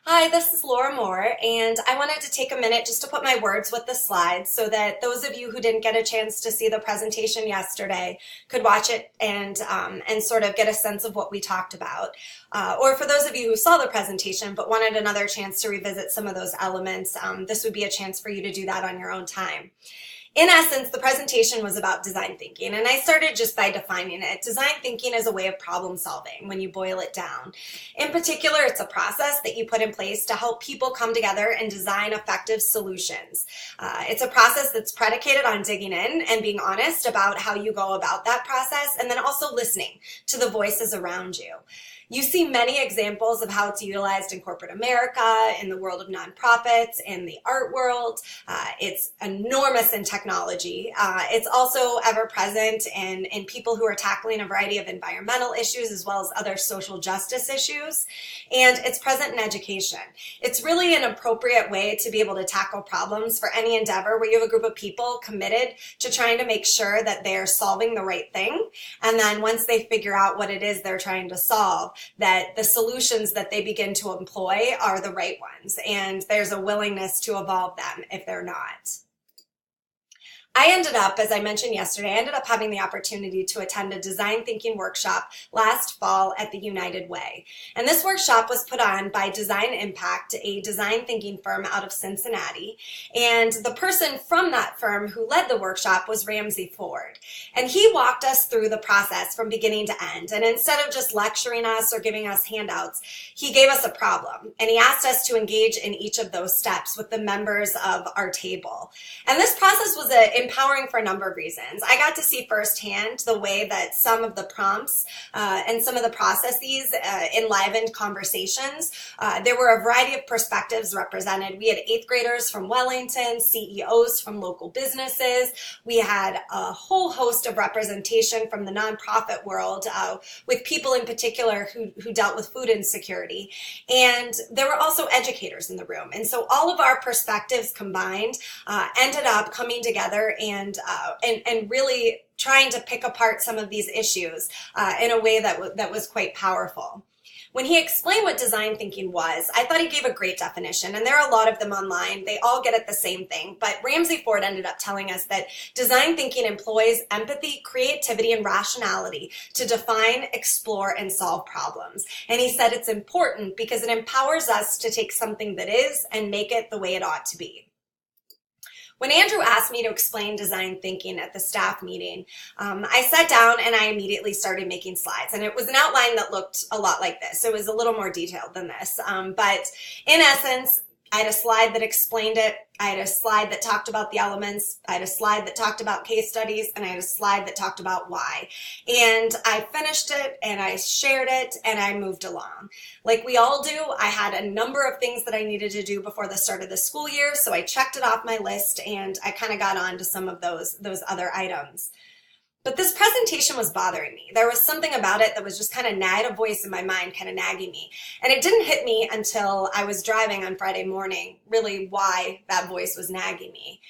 Hi, this is Laura Moore, and I wanted to take a minute just to put my words with the slides so that those of you who didn't get a chance to see the presentation yesterday could watch it and sort of get a sense of what we talked about. Or for those of you who saw the presentation but wanted another chance to revisit some of those elements, this would be a chance for you to do that on your own time. In essence, the presentation was about design thinking, and I started just by defining it. Design thinking is a way of problem solving when you boil it down. In particular, it's a process that you put in place to help people come together and design effective solutions. It's a process that's predicated on digging in and being honest about how you go about that process, and then also listening to the voices around you. You see many examples of how it's utilized in corporate America, in the world of nonprofits, in the art world. It's enormous in technology. It's also ever present in people who are tackling a variety of environmental issues as well as other social justice issues. And it's present in education. It's really an appropriate way to be able to tackle problems for any endeavor where you have a group of people committed to trying to make sure that they're solving the right thing. And then once they figure out what it is they're trying to solve, that the solutions that they begin to employ are the right ones, and there's a willingness to evolve them if they're not. I ended up, as I mentioned yesterday, I ended up having the opportunity to attend a design thinking workshop last fall at the United Way. And this workshop was put on by Design Impact, a design thinking firm out of Cincinnati. And the person from that firm who led the workshop was Ramsey Ford. And he walked us through the process from beginning to end. And instead of just lecturing us or giving us handouts, he gave us a problem. And he asked us to engage in each of those steps with the members of our table. And this process was empowering for a number of reasons. I got to see firsthand the way that some of the prompts and some of the processes enlivened conversations. There were a variety of perspectives represented. We had 8th graders from Wellington, CEOs from local businesses. We had a whole host of representation from the nonprofit world with people in particular who dealt with food insecurity. And there were also educators in the room. And so all of our perspectives combined ended up coming together and really trying to pick apart some of these issues in a way that was quite powerful. When he explained what design thinking was, I thought he gave a great definition, and there are a lot of them online. They all get at the same thing, but Ramsey Ford ended up telling us that design thinking employs empathy, creativity, and rationality to define, explore, and solve problems. And he said it's important because it empowers us to take something that is and make it the way it ought to be. When Andrew asked me to explain design thinking at the staff meeting, I sat down and I immediately started making slides. And it was an outline that looked a lot like this. It was a little more detailed than this. But in essence, I had a slide that explained it. I had a slide that talked about the elements. I had a slide that talked about case studies, and I had a slide that talked about why. And I finished it, and I shared it, and I moved along. Like we all do, I had a number of things that I needed to do before the start of the school year, so I checked it off my list, and I kind of got on to some of those other items. But this presentation was bothering me. There was something about it that was just kind of had a voice in my mind kind of nagging me. And it didn't hit me until I was driving on Friday morning, really why that voice was nagging me.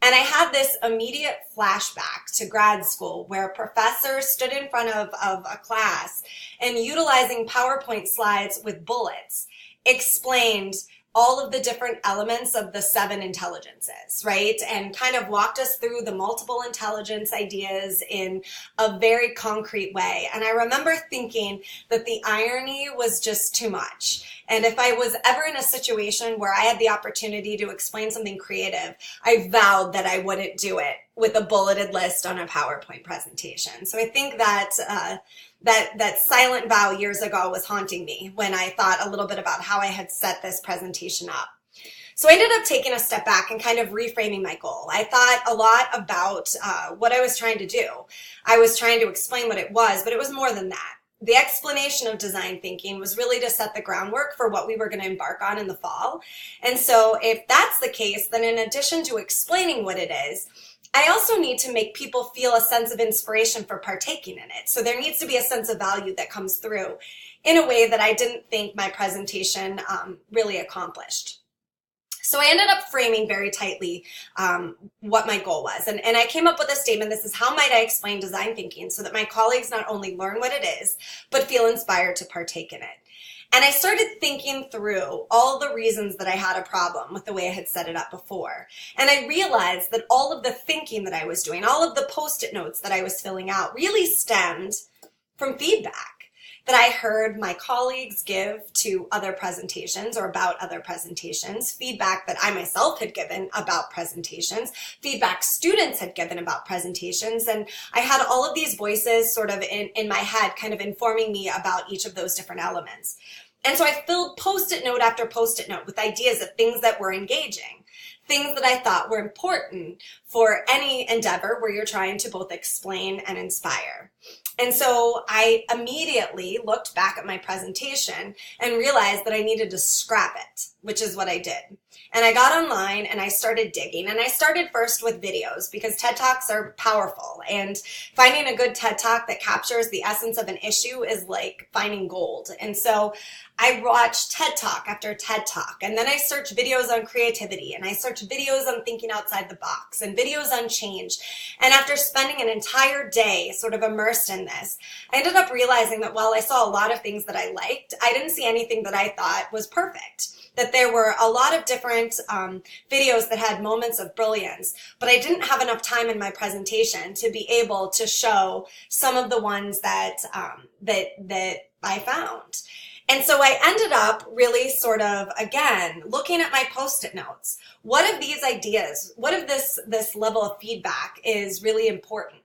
And I had this immediate flashback to grad school where a professor stood in front of a class and utilizing PowerPoint slides with bullets explained all of the different elements of the 7 intelligences, right? And kind of walked us through the multiple intelligence ideas in a very concrete way. And I remember thinking that the irony was just too much. And if I was ever in a situation where I had the opportunity to explain something creative, I vowed that I wouldn't do it with a bulleted list on a PowerPoint presentation. So I think that that silent vow years ago was haunting me when I thought a little bit about how I had set this presentation up. So I ended up taking a step back and kind of reframing my goal. I thought a lot about what I was trying to do. I was trying to explain what it was, but it was more than that. The explanation of design thinking was really to set the groundwork for what we were going to embark on in the fall. And so if that's the case, then in addition to explaining what it is, I also need to make people feel a sense of inspiration for partaking in it. So there needs to be a sense of value that comes through in a way that I didn't think my presentation really accomplished. So I ended up framing very tightly what my goal was. And I came up with a statement. This is how might I explain design thinking so that my colleagues not only learn what it is, but feel inspired to partake in it. And I started thinking through all the reasons that I had a problem with the way I had set it up before. And I realized that all of the thinking that I was doing, all of the Post-it notes that I was filling out really stemmed from feedback that I heard my colleagues give to other presentations or about other presentations, feedback that I myself had given about presentations, feedback students had given about presentations, and I had all of these voices sort of in my head kind of informing me about each of those different elements. And so I filled Post-it note after Post-it note with ideas of things that were engaging, things that I thought were important for any endeavor where you're trying to both explain and inspire. And so I immediately looked back at my presentation and realized that I needed to scrap it, which is what I did. And I got online and I started digging, and I started first with videos because TED Talks are powerful, and finding a good TED Talk that captures the essence of an issue is like finding gold. And so I watched TED Talk after TED Talk, and then I searched videos on creativity, and I searched videos on thinking outside the box, and videos on change. And after spending an entire day sort of immersed in this, I ended up realizing that while I saw a lot of things that I liked, I didn't see anything that I thought was perfect. That there were a lot of different videos that had moments of brilliance, but I didn't have enough time in my presentation to be able to show some of the ones that that I found. And so I ended up really sort of, again, looking at my Post-it notes. What of these ideas, what of this level of feedback is really important?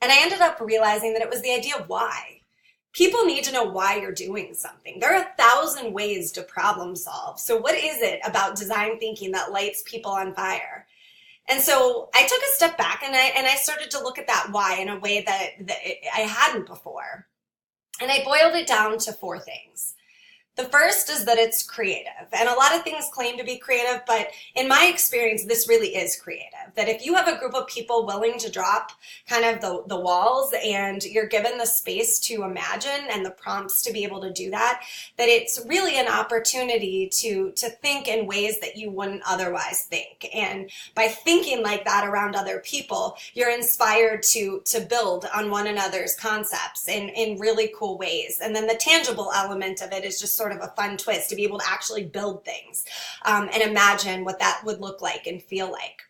And I ended up realizing that it was the idea of why. People need to know why you're doing something. There are 1,000 ways to problem solve. So what is it about design thinking that lights people on fire? And so I took a step back and I started to look at that why in a way that I hadn't before. And I boiled it down to 4 things. The first is that it's creative, and a lot of things claim to be creative, but in my experience, this really is creative. That if you have a group of people willing to drop kind of the walls and you're given the space to imagine and the prompts to be able to do that, that it's really an opportunity to think in ways that you wouldn't otherwise think. And by thinking like that around other people, you're inspired to build on one another's concepts in really cool ways. And then the tangible element of it is just sort of a fun twist to be able to actually build things and imagine what that would look like and feel like.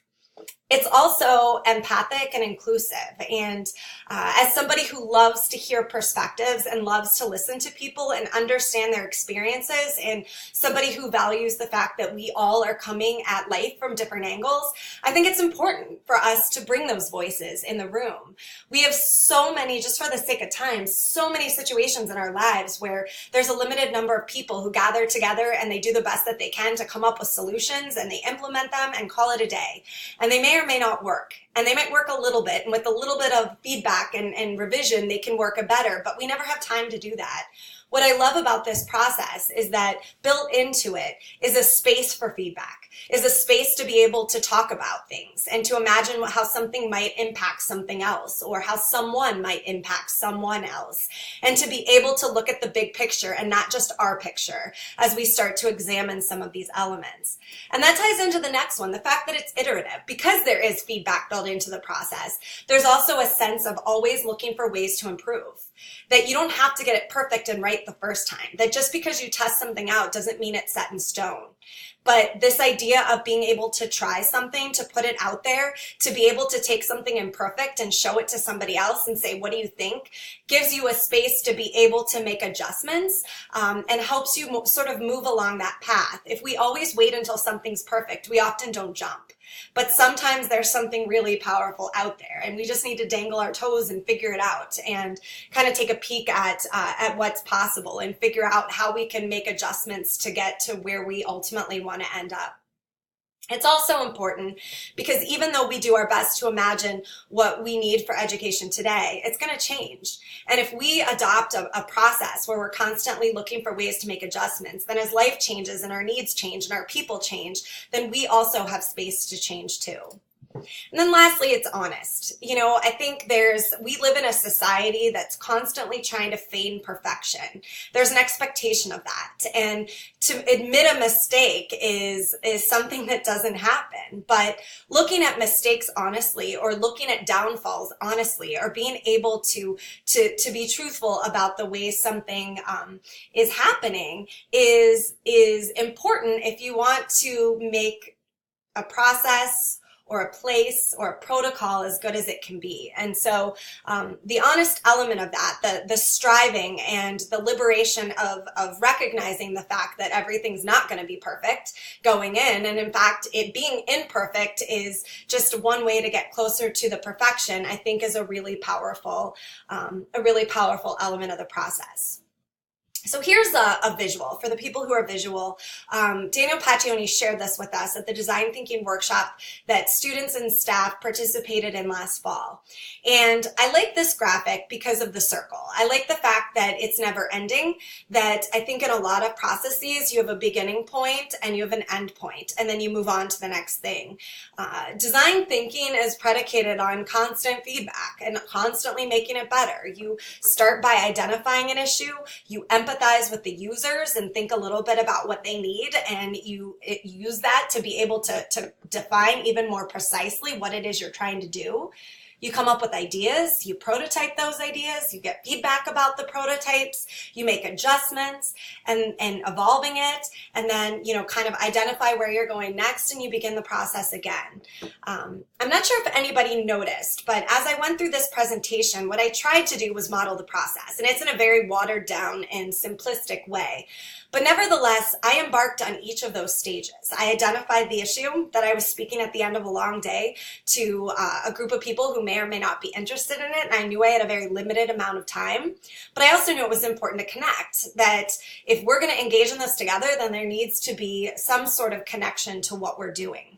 It's also empathic and inclusive. And as somebody who loves to hear perspectives and loves to listen to people and understand their experiences, and somebody who values the fact that we all are coming at life from different angles, I think it's important for us to bring those voices in the room. We have so many, just for the sake of time, so many situations in our lives where there's a limited number of people who gather together and they do the best that they can to come up with solutions, and they implement them and call it a day. And they may or may not work, and they might work a little bit, and with a little bit of feedback and revision they can work better, but we never have time to do that. What I love about this process is that built into it is a space for feedback, is a space to be able to talk about things and to imagine how something might impact something else, or how someone might impact someone else, and to be able to look at the big picture and not just our picture as we start to examine some of these elements. And that ties into the next one, the fact that it's iterative. Because there is feedback built into the process, there's also a sense of always looking for ways to improve. That you don't have to get it perfect and right the first time. That just because you test something out doesn't mean it's set in stone. But this idea of being able to try something, to put it out there, to be able to take something imperfect and show it to somebody else and say, what do you think? Gives you a space to be able to make adjustments and helps you sort of move along that path. If we always wait until something's perfect, we often don't jump. But sometimes there's something really powerful out there, and we just need to dangle our toes and figure it out and kind of take a peek at what's possible and figure out how we can make adjustments to get to where we ultimately want to end up. It's also important because even though we do our best to imagine what we need for education today, it's going to change. And if we adopt a process where we're constantly looking for ways to make adjustments, then as life changes and our needs change and our people change, then we also have space to change too. And then lastly, it's honest. I think we live in a society that's constantly trying to feign perfection. There's an expectation of that. And to admit a mistake is something that doesn't happen. But looking at mistakes honestly, or looking at downfalls honestly, or being able to be truthful about the way something is happening is important if you want to make a process or a place or a protocol as good as it can be. And so the honest element of that, the striving and the liberation of recognizing the fact that everything's not going to be perfect going in, and in fact it being imperfect is just one way to get closer to the perfection, I think is a really powerful element of the process. So here's a visual for the people who are visual. Daniel Paccioni shared this with us at the design thinking workshop that students and staff participated in last fall. And I like this graphic because of the circle. I like the fact that it's never ending, that I think in a lot of processes you have a beginning point and you have an end point, and then you move on to the next thing. Design thinking is predicated on constant feedback and constantly making it better. You start by identifying an issue, you empathize with the users and think a little bit about what they need, and you use that to be able to define even more precisely what it is you're trying to do. You come up with ideas, you prototype those ideas, you get feedback about the prototypes, you make adjustments and evolving it, and then, kind of identify where you're going next, and you begin the process again. I'm not sure if anybody noticed, but as I went through this presentation, what I tried to do was model the process, and it's in a very watered down and simplistic way. But nevertheless, I embarked on each of those stages. I identified the issue that I was speaking at the end of a long day to a group of people who may or may not be interested in it, and I knew I had a very limited amount of time. But I also knew it was important to connect, that if we're going to engage in this together, then there needs to be some sort of connection to what we're doing.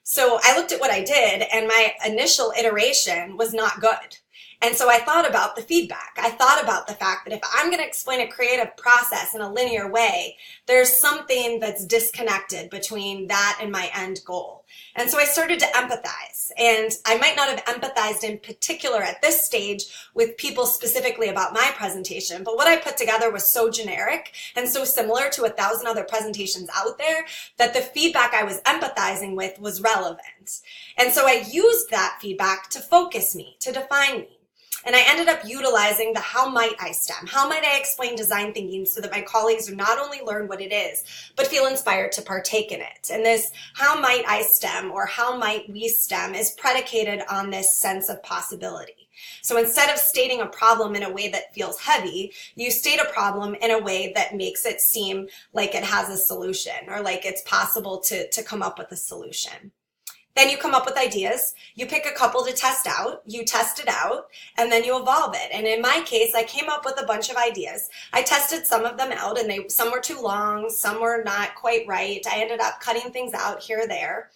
So I looked at what I did, and my initial iteration was not good. And so I thought about the feedback. I thought about the fact that if I'm going to explain a creative process in a linear way, there's something that's disconnected between that and my end goal. And so I started to empathize. And I might not have empathized in particular at this stage with people specifically about my presentation, but what I put together was so generic and so similar to 1,000 other presentations out there that the feedback I was empathizing with was relevant. And so I used that feedback to focus me, to define me. And I ended up utilizing the how might I STEM. How might I explain design thinking so that my colleagues not only learn what it is, but feel inspired to partake in it. And this how might I STEM, or how might we STEM, is predicated on this sense of possibility. So instead of stating a problem in a way that feels heavy, you state a problem in a way that makes it seem like it has a solution, or like it's possible to come up with a solution. Then you come up with ideas, you pick a couple to test out, you test it out, and then you evolve it. And in my case, I came up with a bunch of ideas. I tested some of them out, and some were too long, some were not quite right. I ended up cutting things out here or there.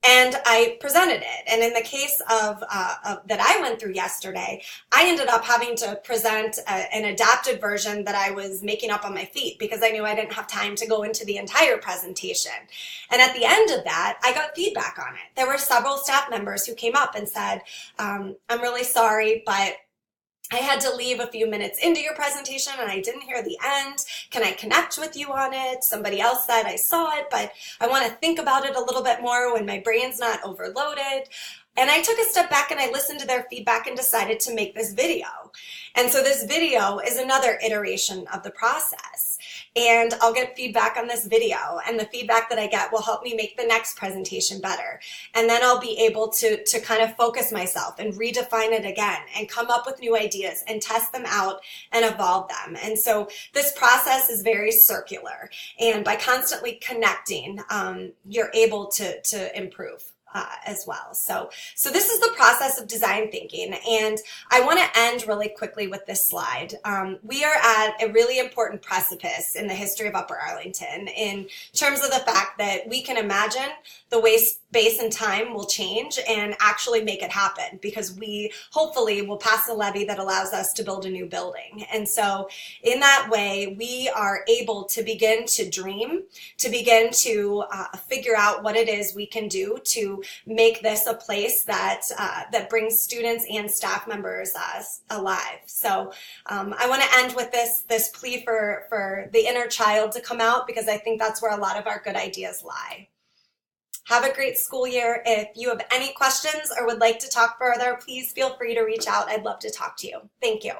And I presented it. And in the case of that I went through yesterday, I ended up having to present an adapted version that I was making up on my feet because I knew I didn't have time to go into the entire presentation. And at the end of that, I got feedback on it. There were several staff members who came up and said, I'm really sorry, but I had to leave a few minutes into your presentation and I didn't hear the end. Can I connect with you on it? Somebody else said I saw it, but I want to think about it a little bit more when my brain's not overloaded. And I took a step back and I listened to their feedback and decided to make this video. And so this video is another iteration of the process. And I'll get feedback on this video, and the feedback that I get will help me make the next presentation better. And then I'll be able to kind of focus myself and redefine it again and come up with new ideas and test them out and evolve them. And so this process is very circular. And by constantly connecting, you're able to improve. As well. So this is the process of design thinking, and I want to end really quickly with this slide. We are at a really important precipice in the history of Upper Arlington in terms of the fact that we can imagine the way space and time will change and actually make it happen, because we hopefully will pass a levy that allows us to build a new building. And so in that way, we are able to begin to dream, to begin to figure out what it is we can do to make this a place that that brings students and staff members alive. So I want to end with this plea for the inner child to come out, because I think that's where a lot of our good ideas lie. Have a great school year. If you have any questions or would like to talk further, please feel free to reach out. I'd love to talk to you. Thank you.